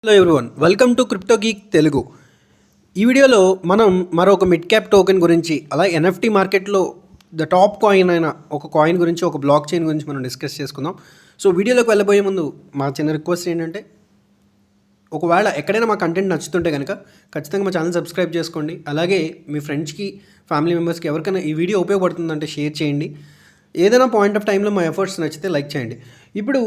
Hello everyone, welcome to crypto geek Telugu. ఈ వీడియోలో మనం మరొక మిడ్ క్యాప్ టోకెన్ గురించి, అలా ఎన్ఎఫ్టీ మార్కెట్లో ద టాప్ కాయిన్ అయిన ఒక కాయిన్ గురించి, ఒక బ్లాక్ చైన్ గురించి మనం డిస్కస్ చేసుకుందాం. సో వీడియోలోకి వెళ్ళబోయే ముందు మా చిన్న రిక్వెస్ట్ ఏంటంటే, ఒకవేళ ఎక్కడైనా మా కంటెంట్ నచ్చుతుంటే కనుక ఖచ్చితంగా మా ఛానల్ సబ్స్క్రైబ్ చేసుకోండి. అలాగే మీ ఫ్రెండ్స్కి, ఫ్యామిలీ మెంబర్స్కి ఎవరికైనా ఈ వీడియో ఉపయోగపడుతుందంటే షేర్ చేయండి. ఏదైనా పాయింట్ ఆఫ్ టైంలో మా ఎఫర్ట్స్ నచ్చితే లైక్ చేయండి. ఇప్పుడు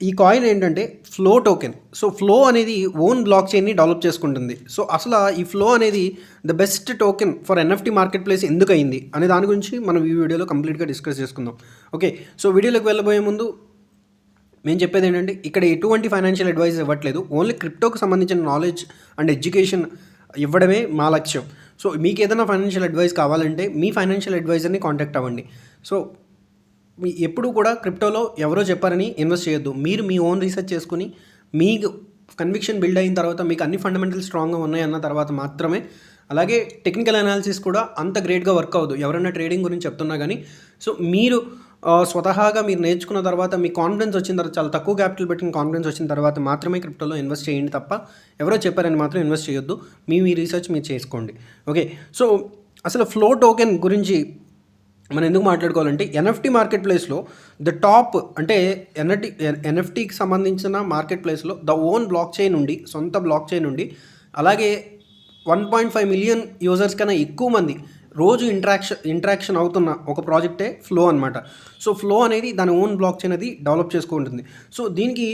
ఈ కాయిన్ ఏంటంటే ఫ్లో టోకెన్. సో ఫ్లో అనేది ఓన్ బ్లాక్ చైన్ని డెవలప్ చేసుకుంటుంది. సో అసలు ఈ ఫ్లో అనేది the best token for NFT market place ఎందుకు అయింది అనే దాని గురించి మనం ఈ వీడియోలో కంప్లీట్గా డిస్కస్ చేసుకుందాం. ఓకే, సో వీడియోలోకి వెళ్ళబోయే ముందు మేము చెప్పేది ఏంటంటే, ఇక్కడ ఎటువంటి ఫైనాన్షియల్ అడ్వైస్ ఇవ్వట్లేదు. ఓన్లీ క్రిప్టోకి సంబంధించిన నాలెడ్జ్ అండ్ ఎడ్యుకేషన్ ఇవ్వడమే మా లక్ష్యం. సో మీకు ఏదైనా ఫైనాన్షియల్ అడ్వైస్ కావాలంటే మీ ఫైనాన్షియల్ అడ్వైజర్ని కాంటాక్ట్ అవ్వండి. సో మీ ఎప్పుడు కూడా క్రిప్టోలో ఎవరో చెప్పారని ఇన్వెస్ట్ చేయొద్దు. మీరు మీ ఓన్ రీసెర్చ్ చేసుకుని మీకు కన్విక్షన్ బిల్డ్ అయిన తర్వాత, మీకు అన్ని ఫండమెంటల్స్ స్ట్రాంగ్గా ఉన్నాయి అన్న తర్వాత మాత్రమే. అలాగే టెక్నికల్ అనాలిసిస్ కూడా అంత గ్రేట్గా వర్క్ అవ్వదు ఎవరైనా ట్రేడింగ్ గురించి చెప్తున్నా కానీ. సో మీరు స్వతహాగా మీరు నేర్చుకున్న తర్వాత, మీ కాన్ఫిడెన్స్ వచ్చిన తర్వాత, చాలా తక్కువ క్యాపిటల్ పెట్టిన కాన్ఫిడెన్స్ వచ్చిన తర్వాత మాత్రమే క్రిప్టోలో ఇన్వెస్ట్ చేయండి తప్ప ఎవరో చెప్పారని మాత్రం ఇన్వెస్ట్ చేయొద్దు. మీ రీసెర్చ్ మీరు చేసుకోండి. ఓకే, సో అసలు ఫ్లో టోకెన్ గురించి మనం ఎందుకు మాట్లాడుకోవాలంటే, ఎన్ఎఫ్టీ మార్కెట్ ప్లేస్లో ద టాప్ అంటే ఎన్ఎఫ్టీకి సంబంధించిన మార్కెట్ ప్లేస్లో ద ఓన్ బ్లాక్ చైన్ ఉండి, సొంత బ్లాక్ చైన్ ఉండి, అలాగే 1.5 మిలియన్ యూజర్స్ కన్నా ఎక్కువ మంది రోజు ఇంటరాక్షన్ అవుతున్న ఒక ప్రాజెక్టే ఫ్లో అనమాట. సో ఫ్లో అనేది దాని ఓన్ బ్లాక్ చైన్ అది డెవలప్ చేసుకుంటుంది. సో దీనికి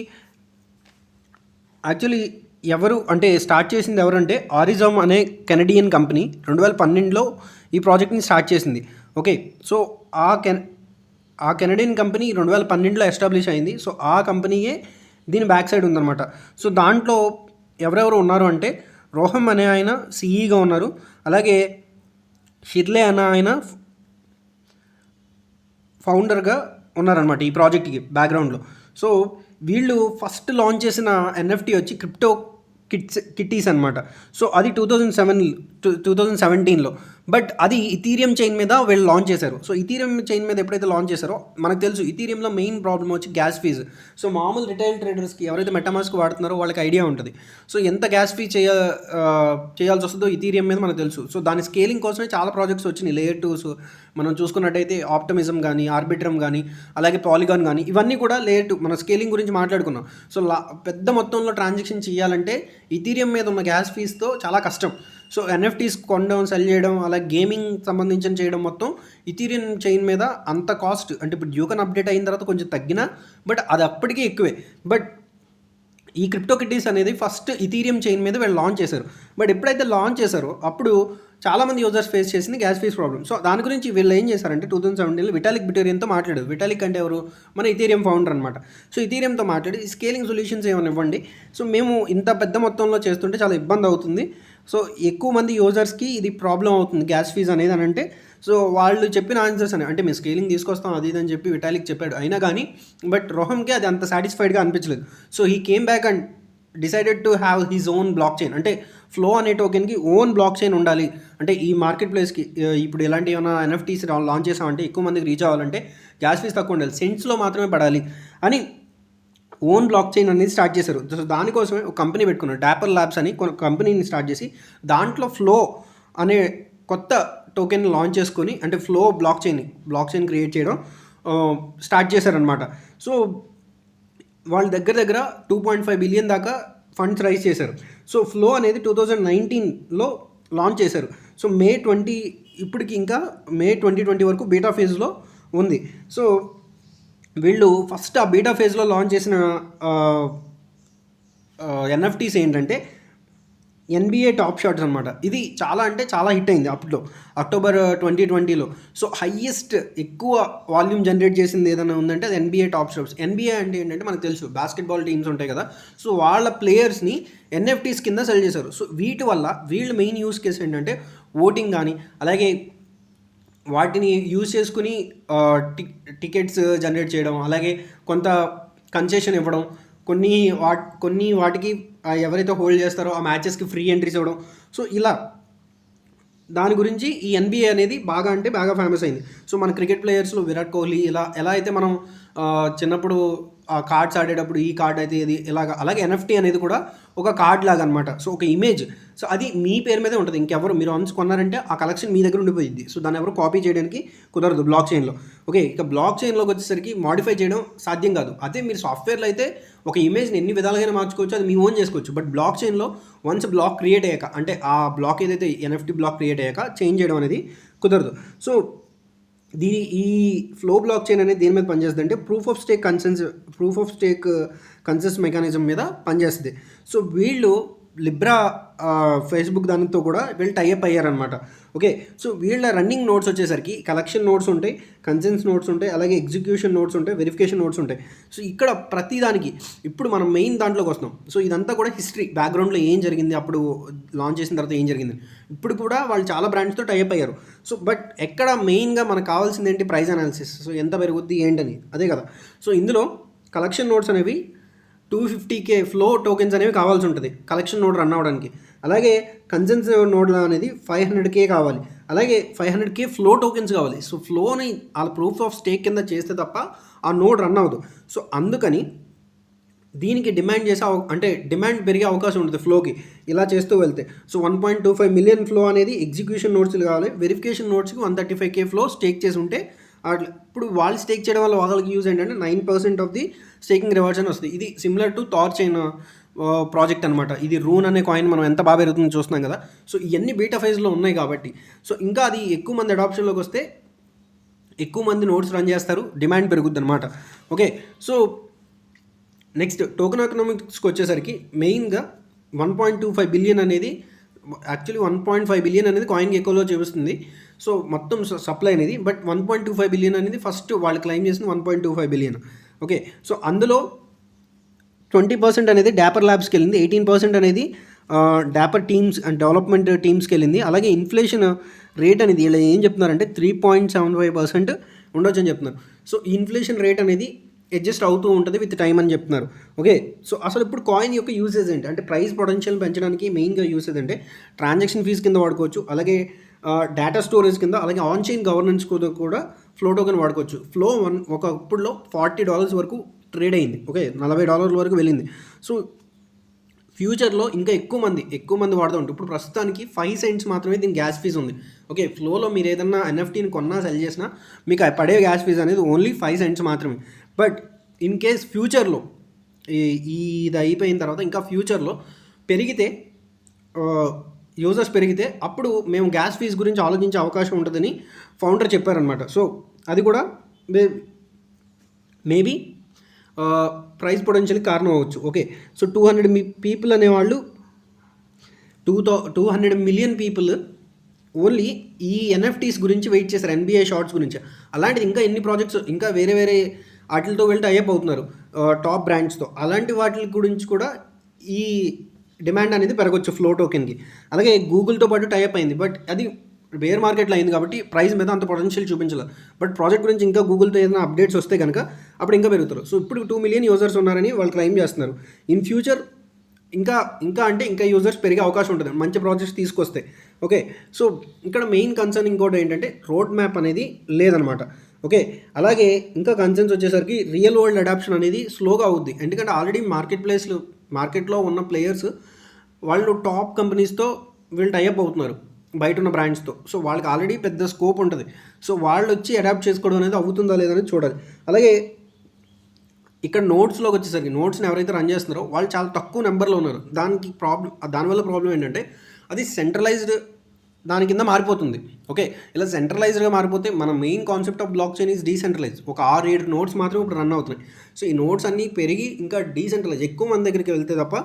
యాక్చువల్లీ ఎవరు అంటే స్టార్ట్ చేసింది ఎవరంటే, ఆరిజమ్ అనే కెనడియన్ కంపెనీ 2012లో ఈ ప్రాజెక్ట్ని స్టార్ట్ చేసింది. ఓకే, సో ఆ కెనడియన్ కంపెనీ 2012లో ఎస్టాబ్లిష్ అయింది. సో ఆ కంపెనీయే దీని బ్యాక్ సైడ్ ఉందన్నమాట. సో దాంట్లో ఎవరెవరు ఉన్నారు అంటే, రోహమ్ అనే ఆయన సిఈగా ఉన్నారు. అలాగే షిర్లే అనే ఆయన ఫౌండర్గా ఉన్నారనమాట ఈ ప్రాజెక్ట్కి బ్యాక్గ్రౌండ్లో. సో వీళ్ళు ఫస్ట్ లాంచ్ చేసిన ఎన్ఎఫ్టీ వచ్చి క్రిప్టో కిట్టీస్ అనమాట. సో అది 2017లో. బట్ అది ఇథీరియం చైన్ మీద వీళ్ళు లాంచ్ చేశారు. సో ఇథీరియం చైన్ మీద ఎప్పుడైతే లాంచ్ చేశారో, మనకు తెలుసు ఇథీరియంలో మెయిన్ ప్రాబ్లమ్ వచ్చి గ్యాస్ ఫీజు. సో మామూలు రిటైల్ ట్రేడర్స్కి ఎవరైతే మెటామాస్క్ వాడుతున్నారో వాళ్ళకి ఐడియా ఉంటుంది. సో ఎంత గ్యాస్ ఫీ చేయాల్సి వస్తుందో ఇథీరియం మీద మనకు తెలుసు. సో దాని స్కేలింగ్ కోసమే చాలా ప్రాజెక్ట్స్ వచ్చినాయి. లేయర్ 2s మనం చూసుకున్నట్టయితే ఆప్టమిజం కానీ, ఆర్బిట్రమ్ కానీ, అలాగే పాలిగాన్ కానీ, ఇవన్నీ కూడా లేయర్ 2. మన స్కేలింగ్ గురించి మాట్లాడుకున్నాం. సో పెద్ద మొత్తంలో ట్రాన్సాక్షన్ చేయాలంటే ఇథీరియం మీద ఉన్న గ్యాస్ ఫీస్తో చాలా కష్టం. సో ఎన్ఎఫ్టీస్ కొనడం, సెల్ చేయడం, అలాగే గేమింగ్ సంబంధించిన చేయడం మొత్తం ఇథీరియం చైన్ మీద అంత కాస్ట్. అంటే ఇప్పుడు డ్యూకన్ అప్డేట్ అయిన తర్వాత కొంచెం తగ్గినా, బట్ అది అప్పటికీ ఎక్కువే. బట్ ఈ క్రిప్టో కిట్టీస్ అనేది ఫస్ట్ ఇథీరియం చైన్ మీద వీళ్ళు లాంచ్ చేశారు. బట్ ఎప్పుడైతే లాంచ్ చేశారో అప్పుడు చాలామంది యూజర్స్ ఫేస్ చేసింది గ్యాస్ ఫీస్ ప్రాబ్లమ్. సో దాని గురించి వీళ్ళు ఏం చేశారంటే 2017లో విటాలిక్ బిటేరియన్తో మాట్లాడారు. విటాలిక్ అంటే ఎవరు? మన ఇథీరియం ఫౌండర్ అనమాట. సో ఇథీరియంతో మాట్లాడి స్కేలింగ్ సొల్యూషన్స్ ఏమైనా ఇవ్వండి. సో మేము ఇంత పెద్ద మొత్తంలో చేస్తుంటే చాలా ఇబ్బంది అవుతుంది. సో ఎక్కువ మంది యూజర్స్కి ఇది ప్రాబ్లం అవుతుంది గ్యాస్ ఫీజ్ అనేది అని అంటే. సో వాళ్ళు చెప్పిన ఆన్సర్స్ అని అంటే మేము స్కేలింగ్ తీసుకొస్తాం అది ఇది అని చెప్పి విటాలిక్ చెప్పాడు. అయినా కానీ బట్ రోహమ్కి అది అంత సాటిస్ఫైడ్గా అనిపించలేదు. So he came back and decided to have his own block chain. అంటే ఫ్లో అనే టోకెన్కి ఓన్ బ్లాక్ చైన్ ఉండాలి. అంటే ఈ మార్కెట్ ప్లేస్కి ఇప్పుడు ఎలాంటి ఏమైనా ఎన్ఎఫ్టీస్ లాంచ్ చేసామంటే ఎక్కువ మందికి రీచ్ అవ్వాలంటే గ్యాస్ ఫీజ్ తక్కువ ఉండాలి, సెంట్స్లో మాత్రమే పడాలి అని ఓన్ బ్లాక్ చైన్ అనేది స్టార్ట్ చేశారు. సో దానికోసమే ఒక కంపెనీ పెట్టుకున్నారు, డాపర్ ల్యాబ్స్ అని కొన్ని కంపెనీని స్టార్ట్ చేసి దాంట్లో ఫ్లో అనే కొత్త టోకెన్ లాంచ్ చేసుకొని, అంటే ఫ్లో బ్లాక్ చైన్ క్రియేట్ చేయడం స్టార్ట్ చేశారనమాట. సో వాళ్ళ దగ్గర 2.5 బిలియన్ దాకా ఫండ్స్ రైజ్ చేశారు. సో ఫ్లో అనేది 2019లో లాంచ్ చేశారు. సో మే 20 ఇప్పటికి ఇంకా మే 2020 వరకు బీటా ఫేజ్లో ఉంది. సో వీళ్ళు ఫస్ట్ ఆ బీటా ఫేజ్లో లాంచ్ చేసిన ఎన్ఎఫ్టీస్ ఏంటంటే NBA టాప్ షాట్స్ అనమాట. ఇది చాలా అంటే చాలా హిట్ అయింది అప్పట్లో, అక్టోబర్ 2020లో. సో హయ్యెస్ట్ ఎక్కువ వాల్యూమ్ జనరేట్ చేసింది ఏదైనా ఉందంటే అది NBA టాప్ షాట్స్. NBA అంటే ఏంటంటే మనకు తెలుసు బాస్కెట్బాల్ టీమ్స్ ఉంటాయి కదా. సో వాళ్ళ ప్లేయర్స్ని ఎన్ఎఫ్టీస్ కింద సెల్ చేశారు. సో వీటి వల్ల వీళ్ళ మెయిన్ యూస్ కేసు ఏంటంటే ఓటింగ్ కానీ, అలాగే వాటిని యూజ్ చేసుకుని టికెట్స్ జనరేట్ చేయడం, అలాగే కొంత కన్సెషన్ ఇవ్వడం, కొన్ని వాటికి ఎవరైతే హోల్డ్ చేస్తారో ఆ మ్యాచెస్కి ఫ్రీ ఎంట్రీస్ ఇవ్వడం. సో ఇలా దాని గురించి ఈ NBA అనేది బాగా అంటే బాగా ఫేమస్ అయింది. సో మన క్రికెట్ ప్లేయర్స్లో విరాట్ కోహ్లీ ఎలా అయితే మనం చిన్నప్పుడు కార్డ్స్ ఆడేటప్పుడు ఈ కార్డ్ అయితే ఇది ఇలాగ, అలాగే ఎన్ఎఫ్టీ అనేది కూడా ఒక కార్డ్ లాగా అనమాట. సో ఒక ఇమేజ్, సో అది మీ పేరు మీదే ఉంటుంది. ఇంకెవరు మీరు వన్స్ కొన్నారంటే ఆ కలెక్షన్ మీ దగ్గర ఉండిపోయింది. సో దాన్ని ఎవరు కాపీ చేయడానికి కుదరదు బ్లాక్ చైన్లో. ఓకే, ఇక బ్లాక్ చైన్లోకి వచ్చేసరికి మాడిఫై చేయడం సాధ్యం కాదు. అదే మీరు సాఫ్ట్వేర్లో అయితే ఒక ఇమేజ్ని ఎన్ని విధాలుగానే మార్చుకోవచ్చు, అది మీ ఓన్ చేసుకోవచ్చు. బట్ బ్లాక్ చైన్లో వన్స్ బ్లాక్ క్రియేట్ అయ్యాక, అంటే ఆ బ్లాక్ ఏదైతే ఎన్ఎఫ్టీ బ్లాక్ క్రియేట్ అయ్యాక చేంజ్ చేయడం అనేది కుదరదు. సో ఈ ఫ్లో బ్లాక్ చైన్ అనేది దేని మీద పనిచేస్తుంది అంటే proof of stake conscience mechanism మీద పనిచేస్తుంది. సో వీళ్ళు లిబ్రా ఫేస్బుక్ దానితో కూడా వీళ్ళు టైఅప్ అయ్యారనమాట. ఓకే, సో వీళ్ళ రన్నింగ్ నోట్స్ వచ్చేసరికి కలెక్షన్ నోట్స్ ఉంటాయి, కన్సెన్స్ నోట్స్ ఉంటాయి, అలాగే ఎగ్జిక్యూషన్ నోట్స్ ఉంటాయి, వెరిఫికేషన్ నోట్స్ ఉంటాయి. సో ఇక్కడ ప్రతిదానికి ఇప్పుడు మనం మెయిన్ దాంట్లోకి వస్తాం. సో ఇదంతా కూడా హిస్టరీ, బ్యాక్గ్రౌండ్లో ఏం జరిగింది, అప్పుడు లాంచ్ చేసిన తర్వాత ఏం జరిగింది. ఇప్పుడు కూడా వాళ్ళు చాలా బ్రాండ్స్తో టైఅప్ అయ్యారు. సో బట్ ఎక్కడ మెయిన్గా మనకు కావాల్సింది ఏంటి, ప్రైస్ అనాలిసిస్. సో ఎంత పెరుగుద్ది ఏంటని, అదే కదా. సో ఇందులో కలెక్షన్ నోట్స్ అనేవి 250K ఫ్లో టోకెన్స్ అనేవి కావాల్సి ఉంటుంది కలెక్షన్ నోడ్ రన్ అవ్వడానికి. అలాగే కన్సెన్స్ నోడ్ అనేది 500K కావాలి, అలాగే 500K ఫ్లో టోకెన్స్ కావాలి. సో ఫ్లోని వాళ్ళ ప్రూఫ్ ఆఫ్ స్టేక్ కింద చేస్తే తప్ప ఆ నోడ్ రన్ అవ్వదు. సో అందుకని దీనికి డిమాండ్ పెరిగే అవకాశం ఉంటుంది ఫ్లోకి ఇలా చేస్తూ వెళ్తే. సో 1.25 మిలియన్ ఫ్లో అనేది ఎగ్జిక్యూషన్ నోట్స్లు కావాలి, వెరిఫికేషన్ నోట్స్కి 135K ఫ్లో స్టేక్ చేసి ఉంటే ఇప్పుడు వాళ్ళు స్టేక్ చేయడం వల్ల వాళ్ళకి యూజ్ ఏంటంటే 9% ఆఫ్ ది స్టేకింగ్ రివార్డ్స్ అని వస్తుంది. ఇది similar to THORChain project అనమాట. ఇది రూన్ అనే కాయిన్ మనం ఎంత బాగా పెరుగుతుందో చూస్తున్నాం కదా. సో ఇవన్నీ బీటా ఫేజ్లో ఉన్నాయి కాబట్టి, సో ఇంకా అది ఎక్కువ మంది అడాప్షన్లోకి వస్తే ఎక్కువ మంది నోట్స్ రన్ చేస్తారు, డిమాండ్ పెరుగుద్ది అనమాట. ఓకే, సో నెక్స్ట్ టోకెన్ ఎకనామిక్స్కి వచ్చేసరికి మెయిన్గా 1.25 బిలియన్ అనేది, యాక్చువల్లీ 1.5 బిలియన్ అనేది కాయిన్కి ఎక్కువలో చూపిస్తుంది. సో మొత్తం సప్లై అనేది, బట్ 1.25 బిలియన్ అనేది ఫస్ట్ వాళ్ళు క్లెయిమ్ చేసింది 1.25 బిలియన్. ఓకే, సో అందులో 20% అనేది డాపర్ ల్యాబ్స్కి వెళ్ళింది, 18% అనేది డాపర్ టీమ్స్ అండ్ డెవలప్మెంట్ టీమ్స్కి వెళ్ళింది. అలాగే ఇన్ఫ్లేషన్ రేట్ అనేది వీళ్ళు ఏం చెప్తున్నారంటే 3.75% ఉండొచ్చు అని చెప్తున్నారు. సో ఈ ఇన్ఫ్లేషన్ రేట్ అనేది అడ్జస్ట్ అవుతూ ఉంటుంది విత్ టైం అని చెప్తున్నారు. ఓకే, సో అసలు ఇప్పుడు కాయిన్ యొక్క యూసేజ్ ఏంటి అంటే ప్రైస్ పొటెన్షియల్ పెంచడానికి మెయిన్గా యూసేజ్ అంటే ట్రాన్సాక్షన్ ఫీజ్ కింద వాడుకోవచ్చు, అలాగే డేటా స్టోరేజ్ కింద, అలాగే ఆన్ చైన్ గవర్నెన్స్ కూడా ఫ్లో టోకెన్ వాడుకోవచ్చు. ఫ్లో ఒకప్పుడులో $40 వరకు ట్రేడ్ అయింది. ఓకే, $40 వరకు వెళ్ళింది. సో ఫ్యూచర్లో ఇంకా ఎక్కువ మంది వాడుతూ ఉంటారు. ఇప్పుడు ప్రస్తుతానికి 5 సెంట్స్ మాత్రమే దీని గ్యాస్ ఫీజ్ ఉంది. ఓకే, ఫ్లోలో మీరు ఏదన్నా ఎన్ఎఫ్టీని కొన్నా సెల్ చేసినా మీకు పడే గ్యాస్ ఫీజ్ అనేది ఓన్లీ 5 సెంట్స్ మాత్రమే. బట్ ఇన్ కేస్ ఫ్యూచర్లో ఇది అయిపోయిన తర్వాత ఇంకా ఫ్యూచర్లో పెరిగితే, యూజర్స్ పెరిగితే అప్పుడు మేము గ్యాస్ ఫీజ్ గురించి ఆలోచించే అవకాశం ఉంటుందని ఫౌండర్ చెప్పారనమాట. సో అది కూడా మేబీ ప్రైస్ పొటెన్షియల్కి కారణం అవ్వచ్చు. ఓకే, సో 200 పీపుల్ అనేవాళ్ళు 200 మిలియన్ పీపుల్ ఓన్లీ ఈ ఎన్ఎఫ్టీస్ గురించి వెయిట్ చేశారు, NBA షార్ట్స్ గురించి. అలాంటిది ఇంకా ఎన్ని ప్రాజెక్ట్స్ ఇంకా వేరే వాటితో వెళ్ళి టైఅప్ అవుతున్నారు టాప్ బ్రాండ్స్తో. అలాంటి వాటి గురించి కూడా ఈ డిమాండ్ అనేది పెరగవచ్చు ఫ్లో టోకెన్కి. అలాగే గూగుల్తో పాటు టైఅప్ అయింది, బట్ అది బేర్ మార్కెట్లో అయింది కాబట్టి ప్రైస్ మీద అంత పొటెన్షియల్ చూపించలేదు. బట్ ప్రాజెక్ట్ గురించి ఇంకా గూగుల్తో ఏదైనా అప్డేట్స్ వస్తే కనుక అప్పుడు ఇంకా పెరుగుతారు. సో ఇప్పుడు 2 మిలియన్ యూజర్స్ ఉన్నారని వాళ్ళు క్లెయిమ్ చేస్తున్నారు. ఇన్ ఫ్యూచర్ ఇంకా యూజర్స్ పెరిగే అవకాశం ఉంటుంది మంచి ప్రాజెక్ట్స్ తీసుకొస్తే. ఓకే, సో ఇక్కడ మెయిన్ కన్సర్న్ ఇంకోటి ఏంటంటే రోడ్ మ్యాప్ అనేది లేదనమాట. ఓకే, అలాగే ఇంకా కన్సర్న్స్ వచ్చేసరికి రియల్ వరల్డ్ అడాప్షన్ అనేది స్లోగా అవుద్ది. ఎందుకంటే ఆల్రెడీ మార్కెట్లో ఉన్న ప్లేయర్స్ వాళ్ళు టాప్ కంపెనీస్తో వీళ్ళు టైఅప్ అవుతున్నారు బయట ఉన్న బ్రాండ్స్తో. సో వాళ్ళకి ఆల్రెడీ పెద్ద స్కోప్ ఉంటుంది. సో వాళ్ళు వచ్చి అడాప్ట్ చేసుకోవడం అనేది అవుతుందా లేదని చూడాలి. అలాగే ఇక్కడ నోట్స్లోకి వచ్చేసరికి నోట్స్ని ఎవరైతే రన్ చేస్తున్నారో వాళ్ళు చాలా తక్కువ నెంబర్లో ఉన్నారు. దానివల్ల ప్రాబ్లం ఏంటంటే అది సెంట్రలైజ్డ్ దాని కింద మారిపోతుంది. ఓకే, ఇలా సెంట్రలైజ్డ్గా మారిపోతే మన main concept of block chain is decentralise. ఒక 6-7 నోట్స్ మాత్రం ఇప్పుడు రన్ అవుతున్నాయి. సో ఈ నోట్స్ అన్నీ పెరిగి ఇంకా డీసెంట్రలైజ్ ఎక్కువ మంది దగ్గరికి వెళ్తే తప్ప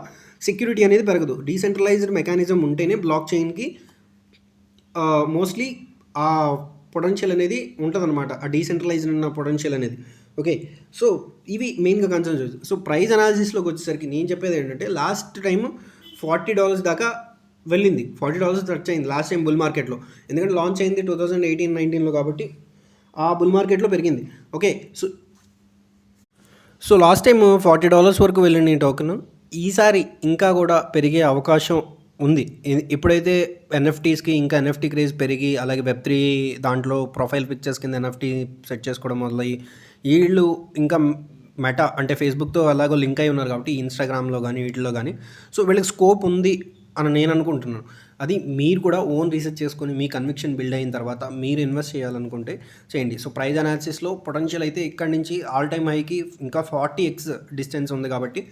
సెక్యూరిటీ అనేది పెరగదు. డీసెంట్రలైజ్డ్ మెకానిజం ఉంటేనే బ్లాక్ చైన్కి మోస్ట్లీ ఆ పొటెన్షియల్ అనేది ఉంటుందన్నమాట, ఆ డీసెంట్రలైజ్డ్ ఉన్న పొటెన్షియల్ అనేది. ఓకే, సో ఇవి మెయిన్గా కన్సర్న్స్. సో ప్రైస్ అనాలిసిస్లోకి వచ్చేసరికి నేను చెప్పేది ఏంటంటే లాస్ట్ టైం $40 దాకా వెళ్ళింది, $40 టచ్ అయింది లాస్ట్ టైం బుల్ మార్కెట్లో. ఎందుకంటే లాంచ్ అయింది 2018-19లో కాబట్టి ఆ బుల్ మార్కెట్లో పెరిగింది. ఓకే, సో లాస్ట్ టైం $40 వరకు వెళ్ళింది ఈ టోకెన్. ఈసారి ఇంకా కూడా పెరిగే అవకాశం ఉంది. ఇప్పుడైతే ఎన్ఎఫ్టీస్కి ఇంకా ఎన్ఎఫ్టీ క్రేజ్ పెరిగి, అలాగే Web3 దాంట్లో ప్రొఫైల్ పిక్చర్స్ కింద ఎన్ఎఫ్టీ సెట్ చేసుకోవడం మొదలయ్యి వీళ్ళు ఇంకా మెటా అంటే ఫేస్‌బుక్‌తో ఎలాగో లింక్ అయ్యి ఉన్నారు కాబట్టి ఇన్‌స్టాగ్రామ్‌లో గానీ, వీటిల్లో గానీ సో వీళ్ళకి స్కోప్ ఉంది అని నేను అనుకుంటున్నాను. అది మీరు కూడా ఓన్ రీసెర్చ్ చేసుకొని మీ కన్విక్షన్ బిల్డ్ అయిన తర్వాత మీరు ఇన్వెస్ట్ చేయాలనుకుంటే చేయండి. సో ప్రైస్ అనాలిసిస్‌లో పొటెన్షియల్ అయితే ఇక్కడి నుంచి ఆల్ టైమ్ హైకి ఇంకా 40x డిస్టెన్స్ ఉంది కాబట్టి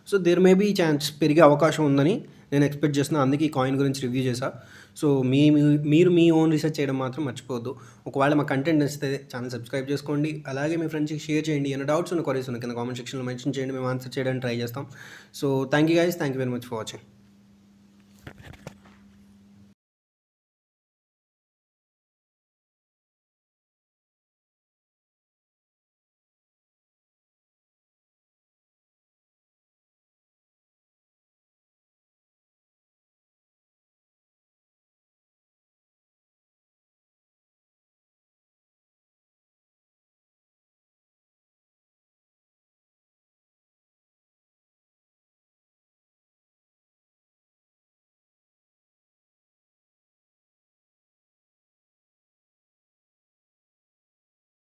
so there may be chance పెరిగే అవకాశం ఉందని నేను ఎక్స్‌పెక్ట్ చేస్తున్నా. అందుకే ఈ కాయిన్ గురించి రివ్యూ చేశా. సో మీరు మీ ఓన్ రీసెర్చ్ చేయడం మాత్రం మర్చిపోవద్దు. ఒకవేళ మా కంటెంట్ నచ్చితే ఛానల్ సబ్స్క్రైబ్ చేసుకోండి. అలాగే మీ ఫ్రెండ్స్‌కి షేర్ చేయండి. ఏమైనా డౌట్స్ ఉన్న క్వరీస్ ఉన్న కింద కామెంట్ సెక్షన్‌లో మెన్షన్ చేయండి. మేము ఆన్సర్ చేయడానికి ట్రై చేస్తాం. So thank you guys. Thank you very much for watching.